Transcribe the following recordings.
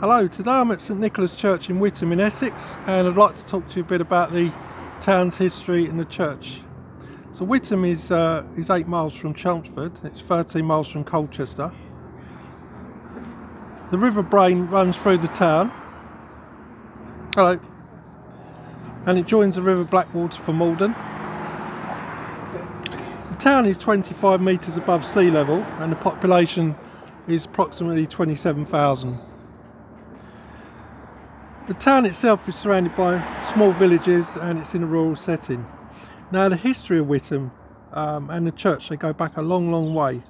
Hello, today I'm at St Nicolas Church in Witham in Essex, and I'd like to talk to you a bit about the town's history and the church. So Witham is 8 miles from Chelmsford. It's 13 miles from Colchester. The River Brain runs through the town. Hello. And it joins the River Blackwater for Malden. The town is 25 metres above sea level and the population is approximately 27,000. The town itself is surrounded by small villages and it's in a rural setting. Now the history of Witham and the church, they go back a long way.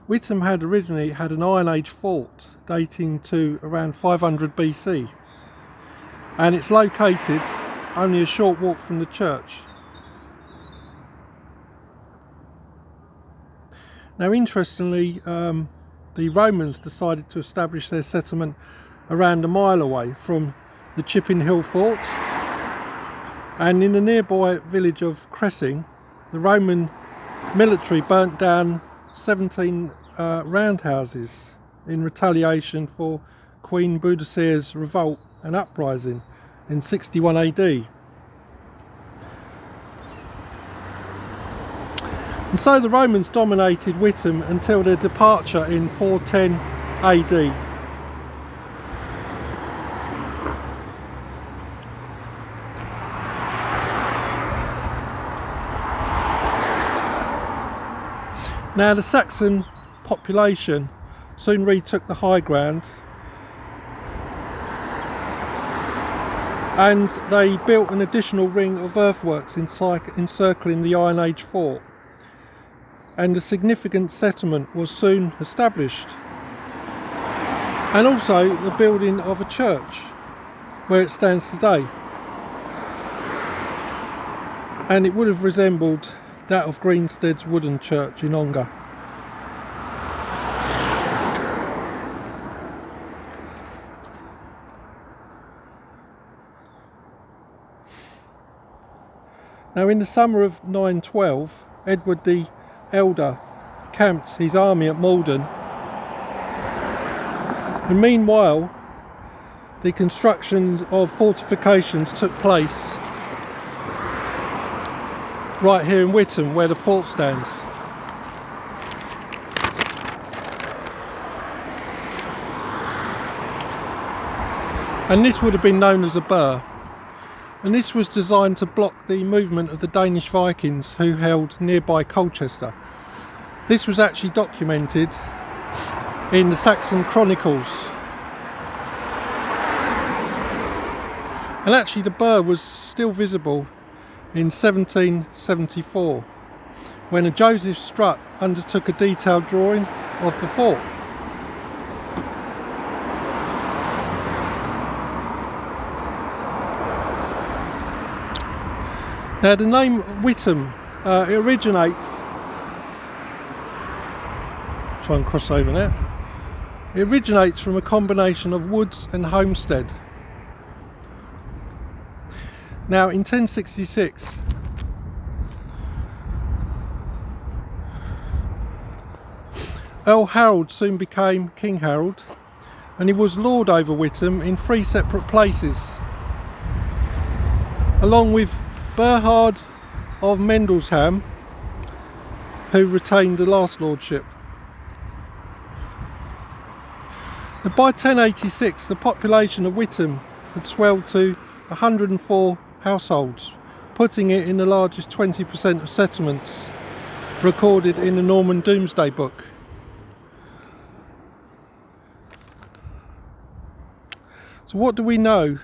Witham had originally had an Iron Age fort dating to around 500 BC, and it's located only a short walk from the church. Now interestingly, the Romans decided to establish their settlement around a mile away from the Chipping Hill fort, and in the nearby village of Cressing the Roman military burnt down 17 roundhouses in retaliation for Queen Boudicca's revolt and uprising in 61 AD. And so the Romans dominated Witham until their departure in 410 AD. Now the Saxon population soon retook the high ground and they built an additional ring of earthworks encircling the Iron Age fort, and a significant settlement was soon established, and also the building of a church where it stands today, and it would have resembled that of Greenstead's wooden church in Ongar. Now in the summer of 912, Edward the Elder camped his army at Malden, and meanwhile the construction of fortifications took place right here in Witham where the fort stands. And this would have been known as a burh, and this was designed to block the movement of the Danish Vikings who held nearby Colchester. This was actually documented in the Saxon Chronicles, and actually the burh was still visible in 1774 when a Joseph Strutt undertook a detailed drawing of the fort. Now the name Witham it originates, try and cross over now, it originates from a combination of woods and homestead. Now in 1066 Earl Harold soon became King Harold, and he was lord over Witham in 3 separate places, along with Berhard of Mendlesham, who retained the last lordship. Now, by 1086 the population of Witham had swelled to 104 households, putting it in the largest 20% of settlements recorded in the Norman Domesday Book. So what do we know?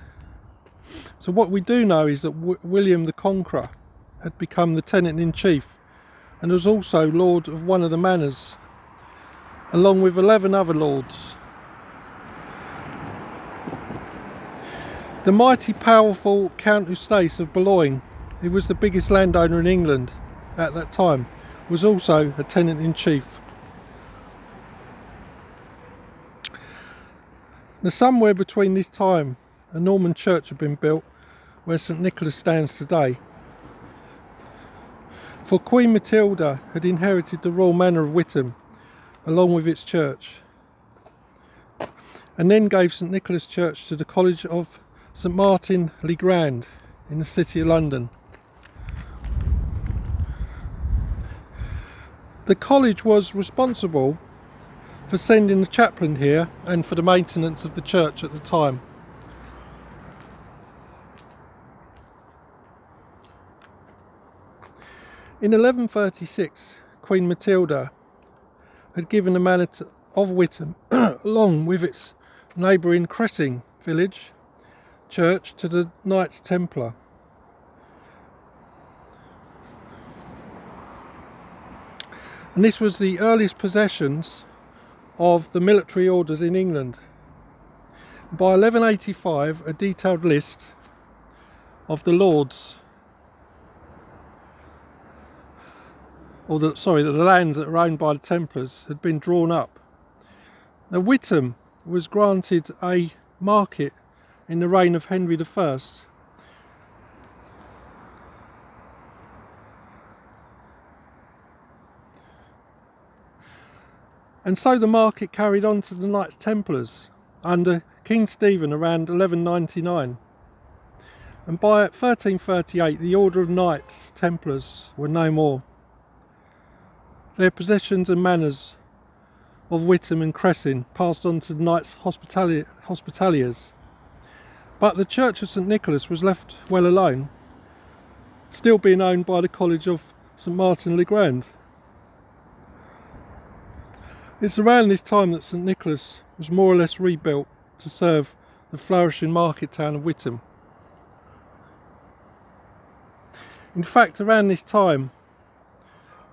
So what we do know is that William the Conqueror had become the tenant-in-chief and was also lord of one of the manors, along with 11 other lords. The mighty powerful Count Eustace of Boulogne, who was the biggest landowner in England at that time, was also a tenant-in-chief. Now somewhere between this time a Norman church had been built where St Nicolas stands today, for Queen Matilda had inherited the royal manor of Witham along with its church. and then gave St Nicholas Church to the College of St Martin le Grand in the City of London. The college was responsible for sending the chaplain here and for the maintenance of the church at the time. In 1136, Queen Matilda had given the manor of Witham, along with its neighbouring Cressing village church, to the Knights Templar. And this was the earliest possessions of the military orders in England. By 1185, a detailed list of the lords, or the lands that were owned by the Templars, had been drawn up. Now, Witham was granted a market in the reign of Henry I. And so the market carried on to the Knights Templars under King Stephen around 1199. And by 1338, the Order of Knights Templars were no more. Their possessions and manors of Witham and Cressing passed on to the Knights Hospitaliers. But the Church of St Nicolas was left well alone, still being owned by the College of St Martin le Grand. It's around this time that St Nicholas was more or less rebuilt to serve the flourishing market town of Witham. In fact, around this time,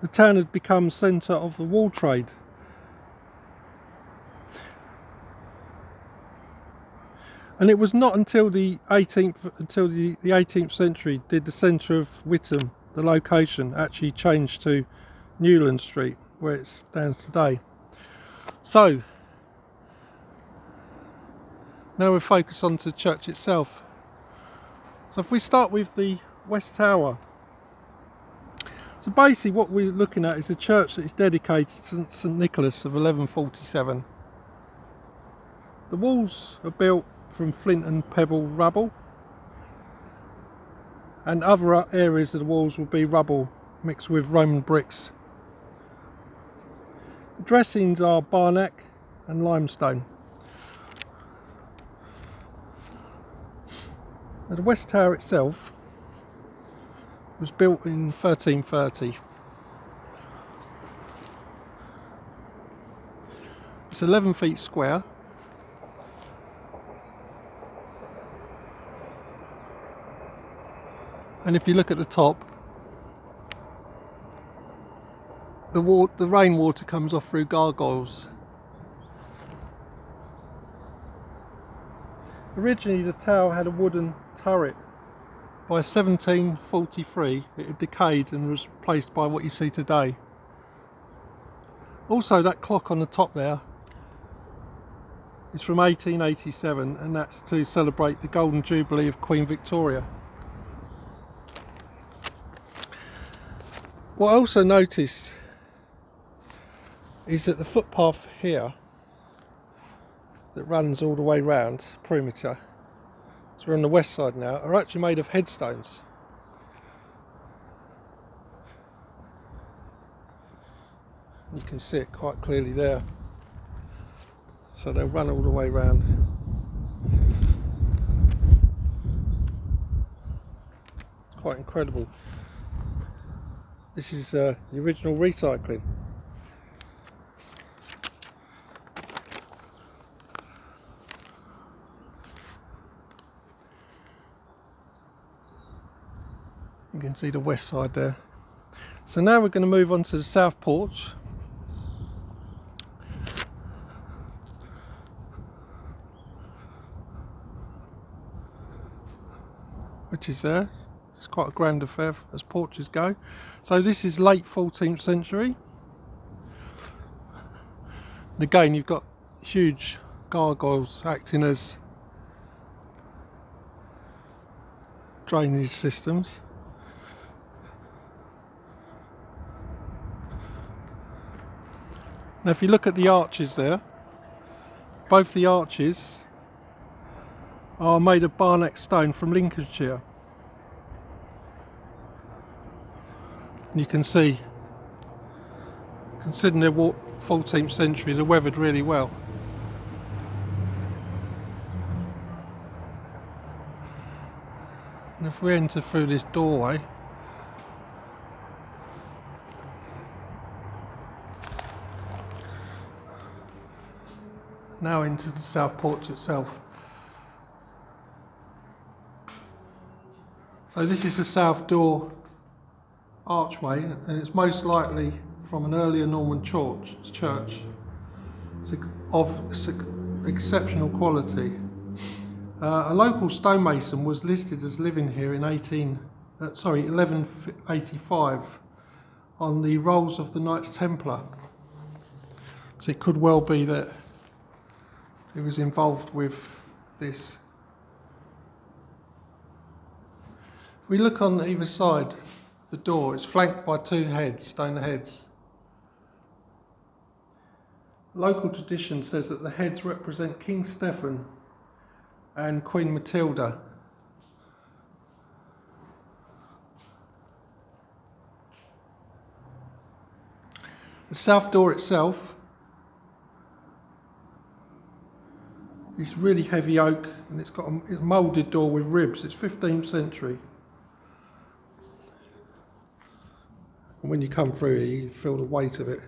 the town had become centre of the wool trade. And it was not until the 18th century did the centre of Witham, the location, actually change to Newland Street, where it stands today. So, now we'll focus on to the church itself. So if we start with the West Tower. So basically what we're looking at is a church that is dedicated to St Nicholas of 1147. The walls are built from flint and pebble rubble, and other areas of the walls will be rubble mixed with Roman bricks. The dressings are barnac and limestone. Now, the West Tower itself was built in 1330. It's 11 feet square. And if you look at the top, the rainwater comes off through gargoyles. Originally the tower had a wooden turret. By 1743 it had decayed and was replaced by what you see today. Also, that clock on the top there is from 1887, and that's to celebrate the Golden Jubilee of Queen Victoria. What I also noticed is that the footpath here that runs all the way round perimeter, so we're on the west side now, are actually made of headstones. You can see it quite clearly there. So they'll run all the way round. It's quite incredible. This is the original recycling. You can see the west side there. So now we're going to move on to the south porch. Which is there. It's quite a grand affair as porches go. So this is late 14th century. And again, you've got huge gargoyles acting as drainage systems. Now if you look at the arches there, Both the arches are made of Barnack stone from Lincolnshire. And you can see, considering they're 14th century, they're weathered really well. And if we enter through this doorway, now into the south porch itself. So this is the south door archway, and it's most likely from an earlier Norman church. It's of exceptional quality. A local stonemason was listed as living here in 1185 on the rolls of the Knights Templar. So it could well be that he was involved with this. If we look on either side, the door is flanked by two heads, stone heads. Local tradition says that the heads represent King Stephen and Queen Matilda. The south door itself is really heavy oak, and it's got a moulded door with ribs. It's 15th century. And when you come through here, you feel the weight of it.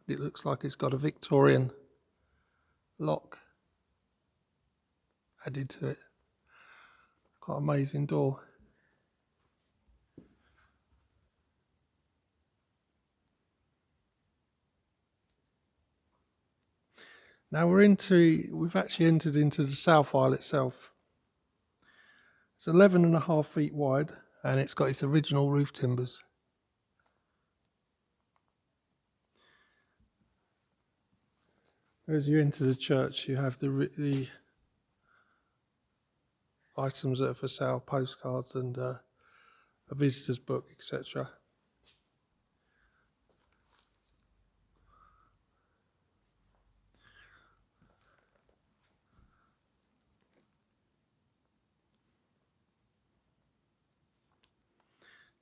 It looks like it's got a Victorian lock added to it. Quite amazing door. Now we've actually entered into the south aisle itself. It's 11.5 feet wide, and it's got its original roof timbers. As you enter the church, you have the items that are for sale, postcards and a visitor's book, etc.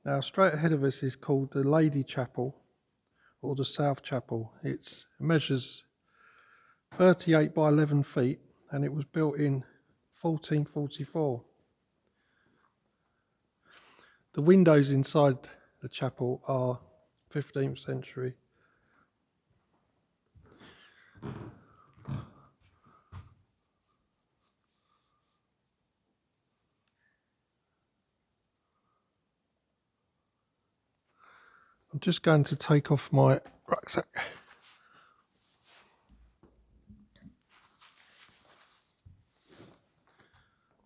Now, straight ahead of us is called the Lady Chapel, or the South Chapel. It measures 38 by 11 feet, and it was built in 1444. The windows inside the chapel are 15th century. I'm just going to take off my rucksack.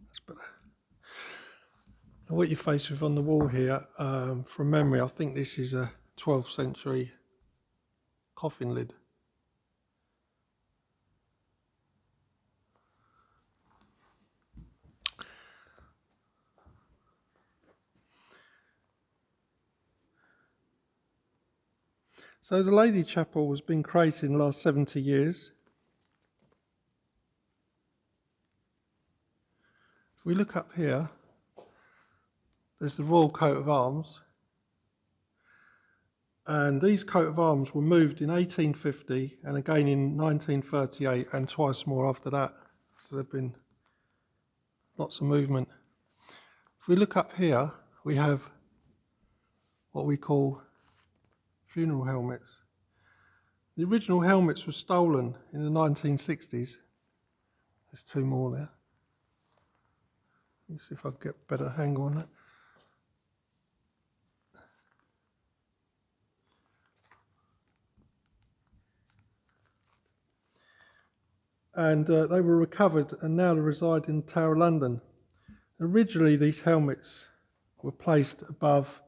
That's better. Now what you're faced with on the wall here, from memory, I think this is a 12th century coffin lid. So the Lady Chapel has been created in the last 70 years. If we look up here, there's the Royal Coat of Arms. And these coat of arms were moved in 1850 and again in 1938 and twice more after that. So there've been lots of movement. If we look up here, we have what we call funeral helmets. The original helmets were stolen in the 1960s. There's two more there. Let me see if I can get a better angle on it. And they were recovered and now they reside in Tower London. Originally these helmets were placed above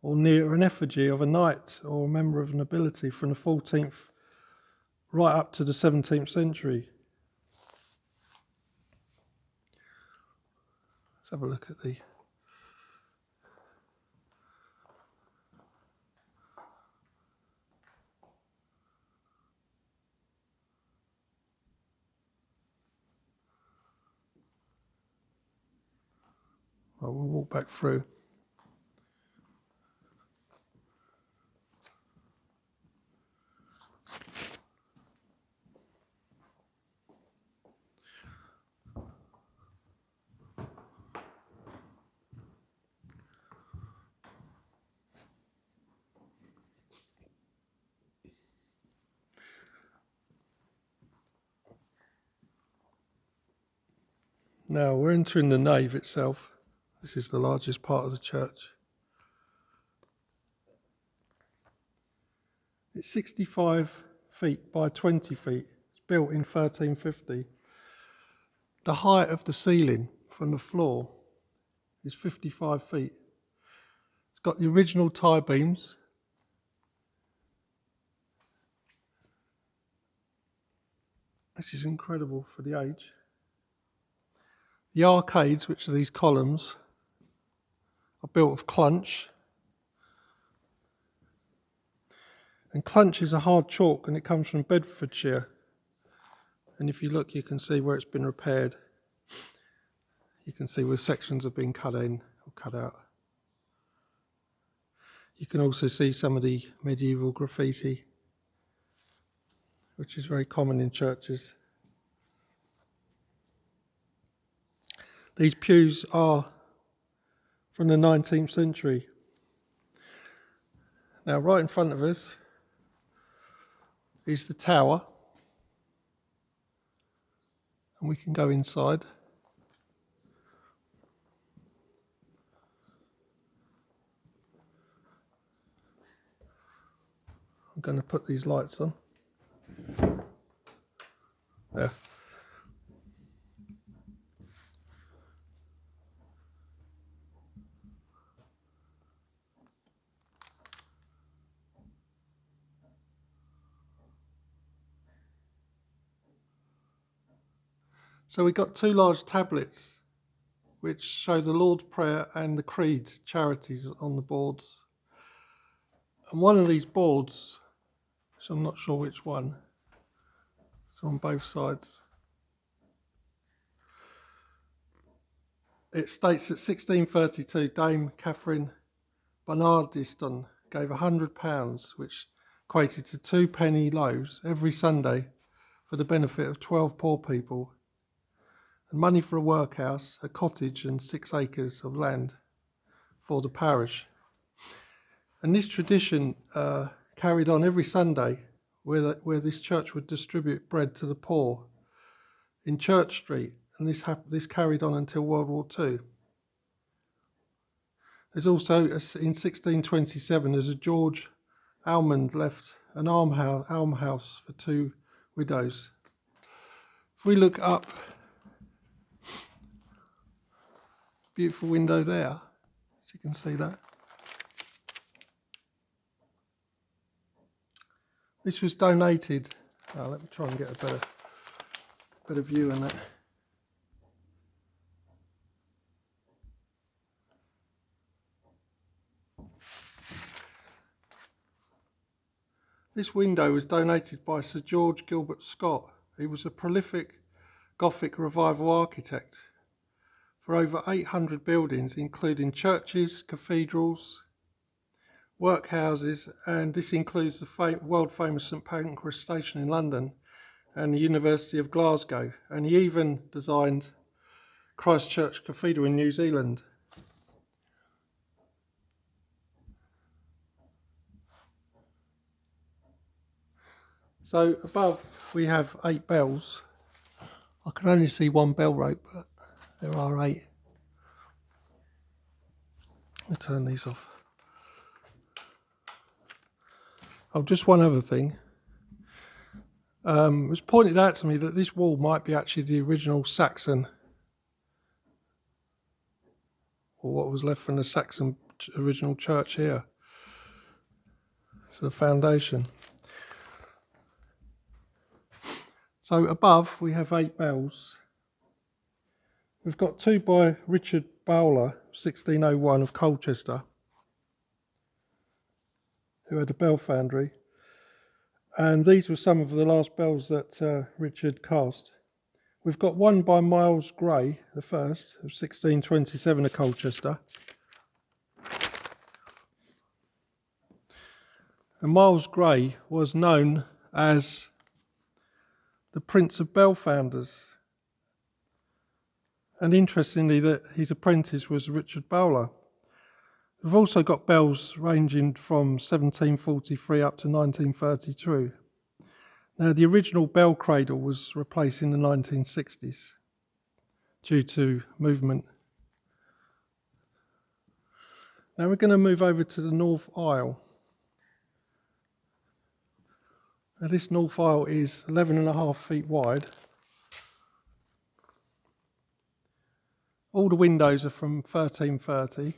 or near an effigy of a knight or a member of nobility from the 14th right up to the 17th century. Let's have a look at the... Well, we'll walk back through. Now we're entering the nave itself. This is the largest part of the church. It's 65 feet by 20 feet. It's built in 1350. The height of the ceiling from the floor is 55 feet. It's got the original tie beams. This is incredible for the age. The arcades, which are these columns, are built of clunch. And clunch is a hard chalk, and it comes from Bedfordshire. And if you look, you can see where it's been repaired. You can see where sections have been cut in or cut out. You can also see some of the medieval graffiti, which is very common in churches. These pews are from the 19th century. Now, right in front of us is the tower, and we can go inside. I'm going to put these lights on. There. So we've got two large tablets which show the Lord's Prayer and the Creed charities on the boards. And one of these boards, which I'm not sure which one, it's on both sides. It states that 1632 Dame Catherine Barnardiston gave £100, which equated to 2 penny loaves every Sunday for the benefit of 12 poor people, and money for a workhouse, a cottage and 6 acres of land for the parish. And this tradition carried on every Sunday, where this church would distribute bread to the poor in Church Street, and this carried on until World War II. There's also, in 1627, there's a George Almond left an almhouse for 2 widows. If we look up, beautiful window there, as you can see that. This was donated. Let me try and get a better view on that. This window was donated by Sir George Gilbert Scott. He was a prolific Gothic revival architect for over 800 buildings, including churches, cathedrals, workhouses, and this includes the world famous St Pancras Station in London and the University of Glasgow. And he even designed Christchurch Cathedral in New Zealand. So above we have 8 bells. I can only see 1 bell rope, but there are 8. I'll turn these off. Oh, just one other thing. It was pointed out to me that this wall might be actually the original Saxon, or what was left from the Saxon original church here. So the foundation. So above we have 8 bells. We've got 2 by Richard Bowler, 1601 of Colchester, who had a bell foundry. And these were some of the last bells that Richard cast. We've got 1 by Miles Gray, the first, of 1627 of Colchester. And Miles Gray was known as the Prince of Bell Founders. And interestingly, that his apprentice was Richard Bowler. We've also got bells ranging from 1743 up to 1932. Now, the original bell cradle was replaced in the 1960s due to movement. Now we're going to move over to the north aisle. Now this north aisle is 11.5 feet wide. All the windows are from 1330.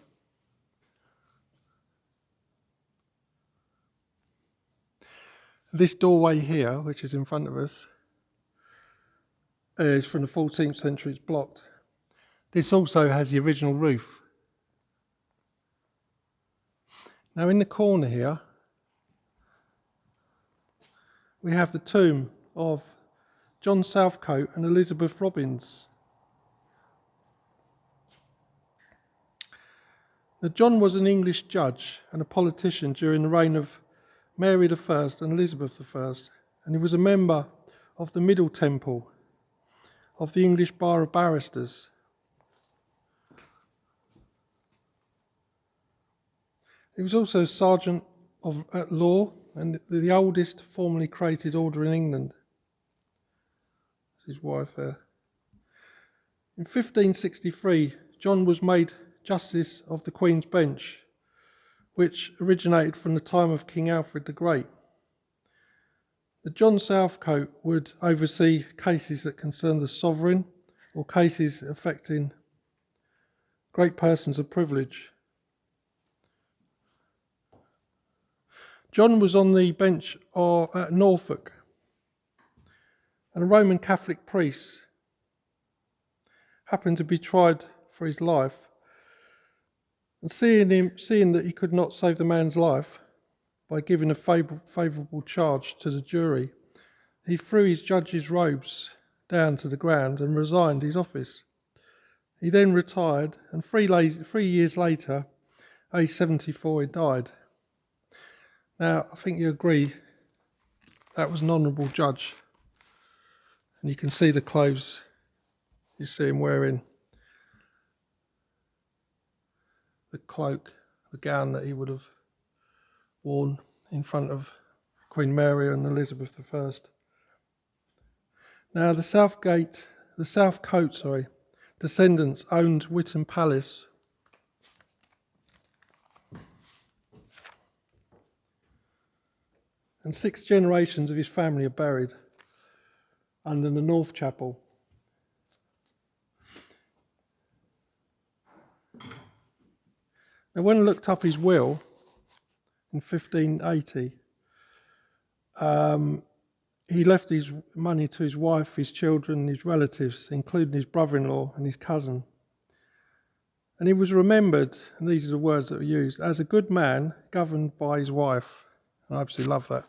This doorway here, which is in front of us, is from the 14th century. It's blocked. This also has the original roof. Now in the corner here, we have the tomb of John Southcote and Elizabeth Robbins. Now, John was an English judge and a politician during the reign of Mary I and Elizabeth I, and he was a member of the Middle Temple of the English Bar of Barristers. He was also a sergeant at law and the oldest formally created order in England. That's his wife there. In 1563, John was made Justice of the Queen's Bench, which originated from the time of King Alfred the Great. The John Southcote would oversee cases that concern the sovereign or cases affecting great persons of privilege. John was on the bench at Norfolk, and a Roman Catholic priest happened to be tried for his life, and seeing that he could not save the man's life by giving a favourable charge to the jury, he threw his judge's robes down to the ground and resigned his office. He then retired, and 3 years later, aged 74, he died. Now, I think you agree that was an honourable judge. And you can see the clothes you see him wearing. The cloak, the gown that he would have worn in front of Queen Mary and Elizabeth I. Now, the Southcote descendants owned Witham Palace. And 6 generations of his family are buried under the North Chapel. Now, when I looked up his will in 1580, he left his money to his wife, his children, his relatives, including his brother-in-law and his cousin. And he was remembered, and these are the words that were used, as a good man governed by his wife. And I absolutely love that.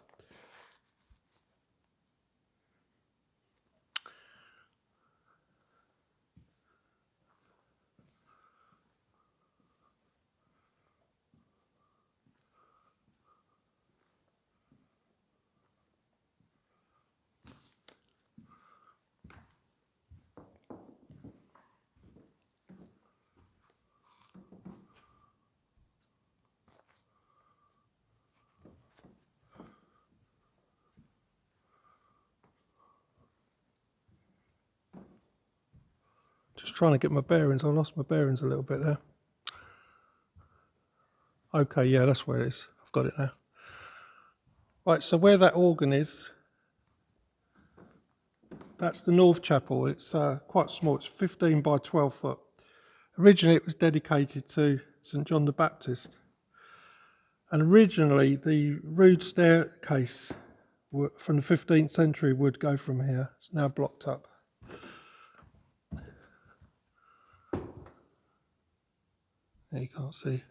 Just trying to get my bearings. I lost my bearings a little bit there. Okay, yeah, that's where it is. I've got it now. Right, so where that organ is, that's the North Chapel. It's quite small. It's 15 by 12 foot. Originally, it was dedicated to St John the Baptist. And originally, the rood staircase from the 15th century would go from here. It's now blocked up. There you can't see.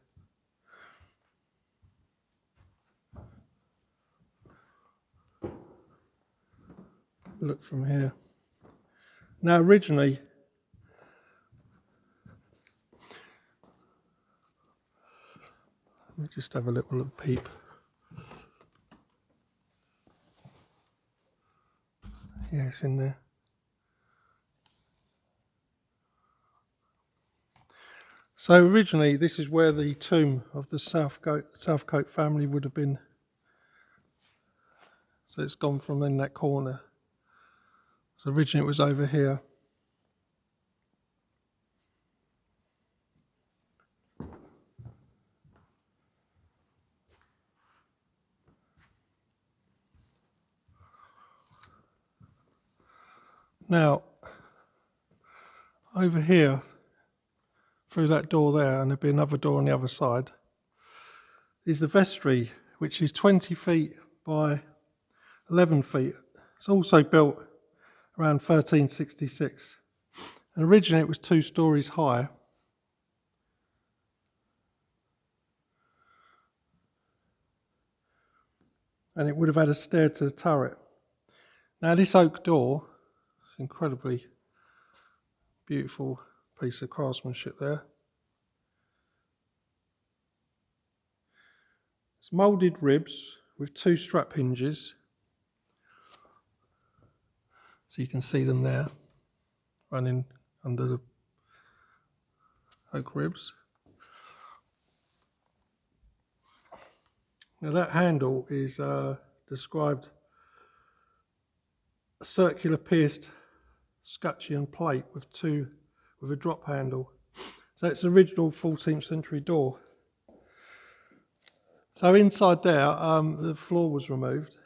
Look from here. Now originally, let me just have a little look peep. Yeah, it's in there. So originally, this is where the tomb of the Southcote family would have been. So it's gone from in that corner. So originally it was over here. Now, over here, through that door there, and there'll be another door on the other side, is the vestry, which is 20 feet by 11 feet. It's also built around 1366. And originally it was 2 stories high. And it would have had a stair to the turret. Now this oak door, it's an incredibly beautiful piece of craftsmanship there. It's moulded ribs with 2 strap hinges. So you can see them there, running under the oak ribs. Now that handle is described a circular pierced scutcheon plate with a drop handle. So it's the original 14th century door. So inside there, the floor was removed.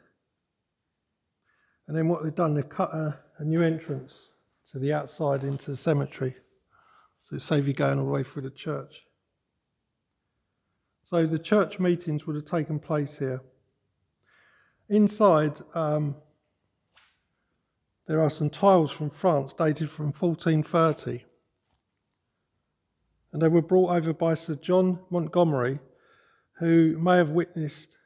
And then what they've done, they've cut a new entrance to the outside into the cemetery. So it saves you going all the way through the church. So the church meetings would have taken place here. Inside, there are some tiles from France dated from 1430. And they were brought over by Sir John Montgomery, who may have witnessed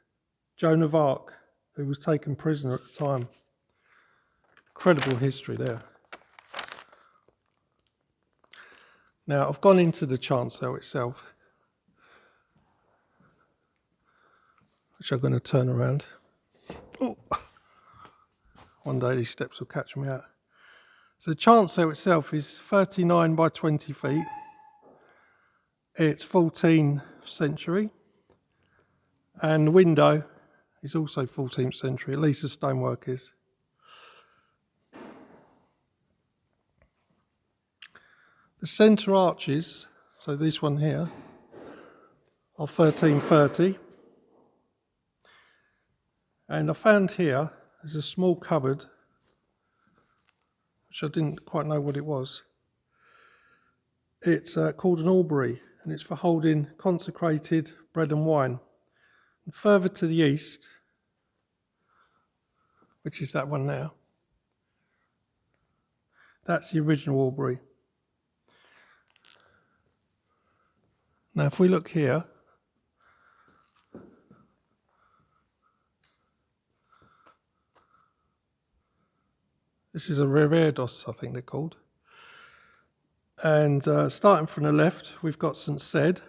Joan of Arc, who was taken prisoner at the time. Incredible history there. Now, I've gone into the chancel itself, which I'm going to turn around. Oh. One day these steps will catch me out. So the chancel itself is 39 by 20 feet. It's 14th century. And the window is also 14th century, at least the stonework is. The centre arches, so this one here, are 1330. And I found here, there's a small cupboard, which I didn't quite know what it was. It's called an albury, and it's for holding consecrated bread and wine. And further to the east, which is that one now, that's the original albury. Now if we look here, this is a reredos, I think they're called. And starting from the left, we've got St Ced,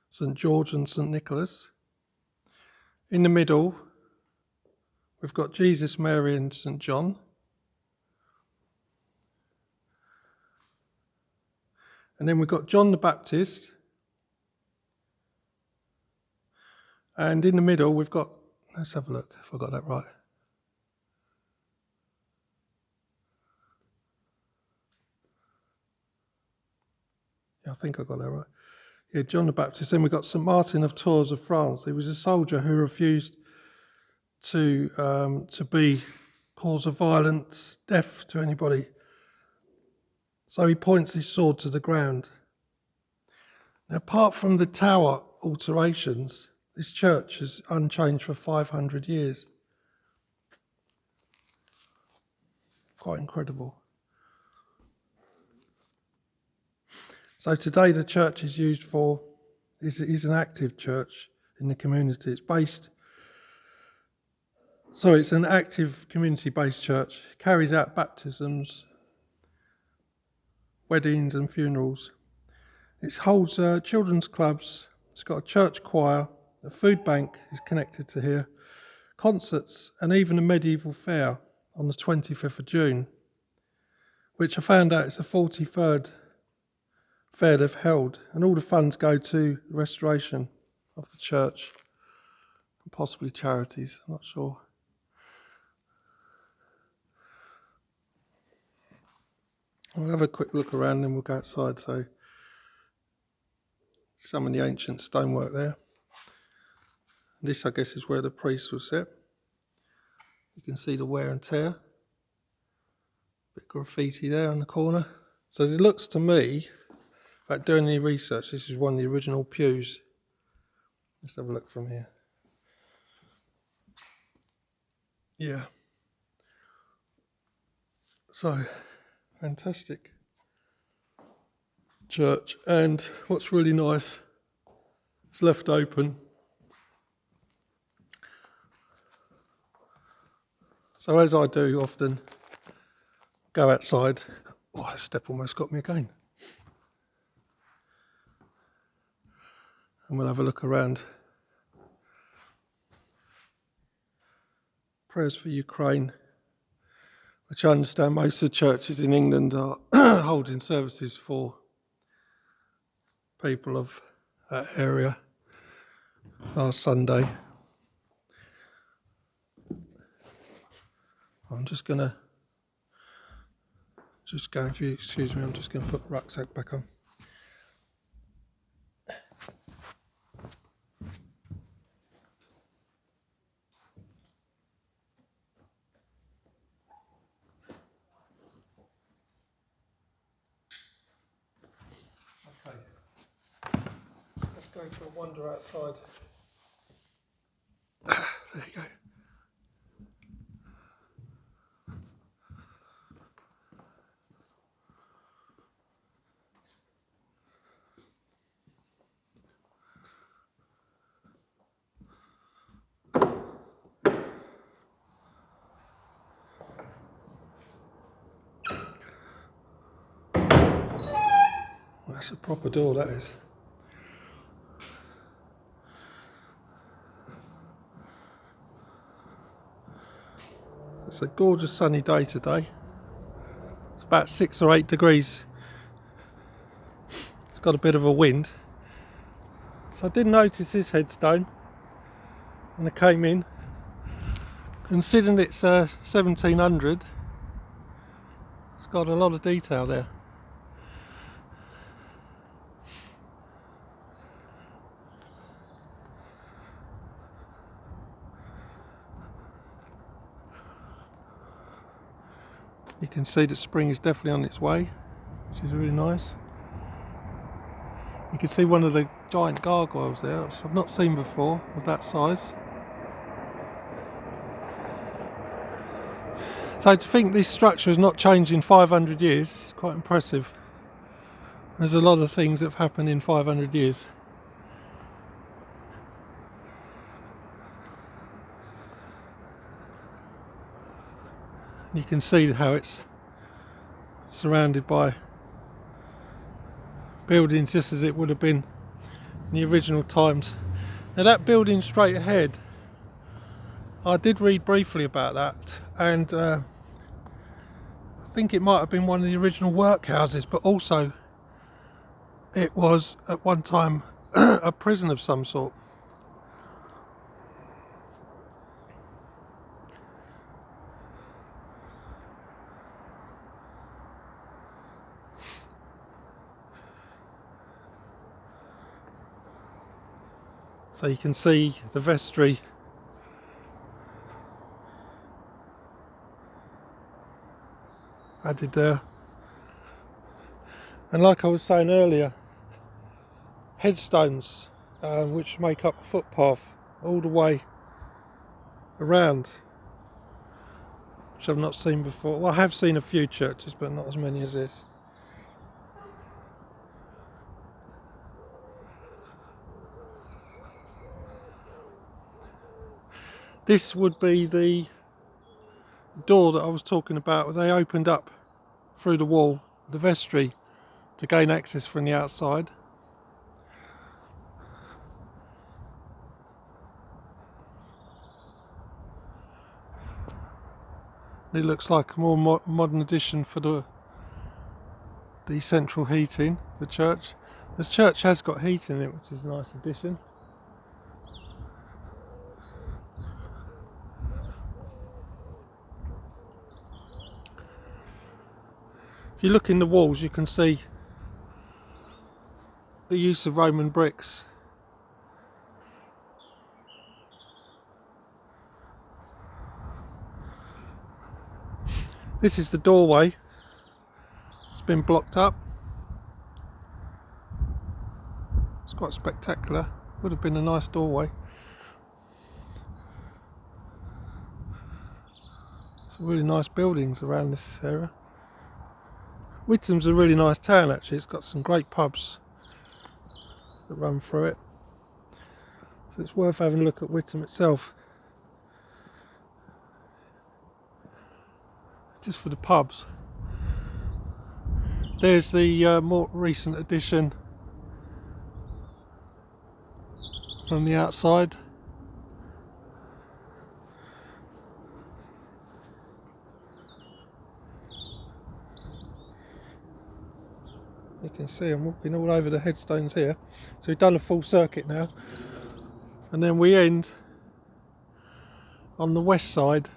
St George and St Nicholas. In the middle, we've got Jesus, Mary and St John. And then we've got John the Baptist. And in the middle, we've got, let's have a look if I got that right. Yeah, I think I got that right. Yeah, John the Baptist. Then we've got St Martin of Tours of France. He was a soldier who refused to be cause of violence, death to anybody. So he points his sword to the ground. Now, apart from the tower alterations, this church is unchanged for 500 years. Quite incredible. So today the church is used for, is an active church in the community. It's an active community-based church. It carries out baptisms, weddings and funerals. It holds children's clubs. It's got a church choir. A food bank is connected to here. Concerts and even a medieval fair on the 25th of June, which I found out is the 43rd fair they've held, and all the funds go to the restoration of the church and possibly charities, I'm not sure. We'll have a quick look around and we'll go outside. So some of the ancient stonework there. This, I guess, is where the priest was set. You can see the wear and tear. Bit of graffiti there in the corner. So it looks to me, without doing any research, this is one of the original pews. Let's have a look from here. Yeah. So, fantastic church. And what's really nice, it's left open. So as I do often, go outside. Oh, that step almost got me again. And we'll have a look around. Prayers for Ukraine, which I understand most of the churches in England are holding services for people of that area last Sunday. I'm just going to, if you excuse me, I'm just going to put the rucksack back on. Okay, let's go for a wander outside. There you go. That's a proper door, that is. It's a gorgeous sunny day today. It's about 6 or 8 degrees. It's got a bit of a wind. So I did notice this headstone when I came in. Considering it's 1700, it's got a lot of detail there. You can see that spring is definitely on its way, which is really nice. You can see one of the giant gargoyles there, which I've not seen before, of that size. So to think this structure has not changed in 500 years is quite impressive. There's a lot of things that have happened in 500 years. You can see how it's surrounded by buildings just as it would have been in the original times. Now that building straight ahead, I did read briefly about that, and I think it might have been one of the original workhouses, but also it was at one time a prison of some sort. So you can see the vestry added there. And like I was saying earlier, headstones which make up a footpath all the way around, which I've not seen before. Well, I have seen a few churches, but not as many as this. This would be the door that I was talking about. They opened up through the wall, the vestry, to gain access from the outside. It looks like a more modern addition for the central heating, the church. This church has got heating in it, which is a nice addition. If you look in the walls, you can see the use of Roman bricks. This is the doorway. It's been blocked up. It's quite spectacular. Would have been a nice doorway. Some really nice buildings around this area. Witham's a really nice town actually. It's got some great pubs that run through it. So it's worth having a look at Witham itself. Just for the pubs. There's the more recent addition from the outside. You can see I'm walking all over the headstones here. So we've done a full circuit now. And then we end on the west side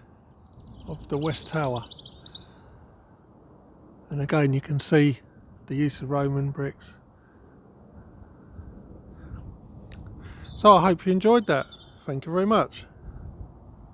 of the West Tower. And again you can see the use of Roman bricks. So I hope you enjoyed that. Thank you very much.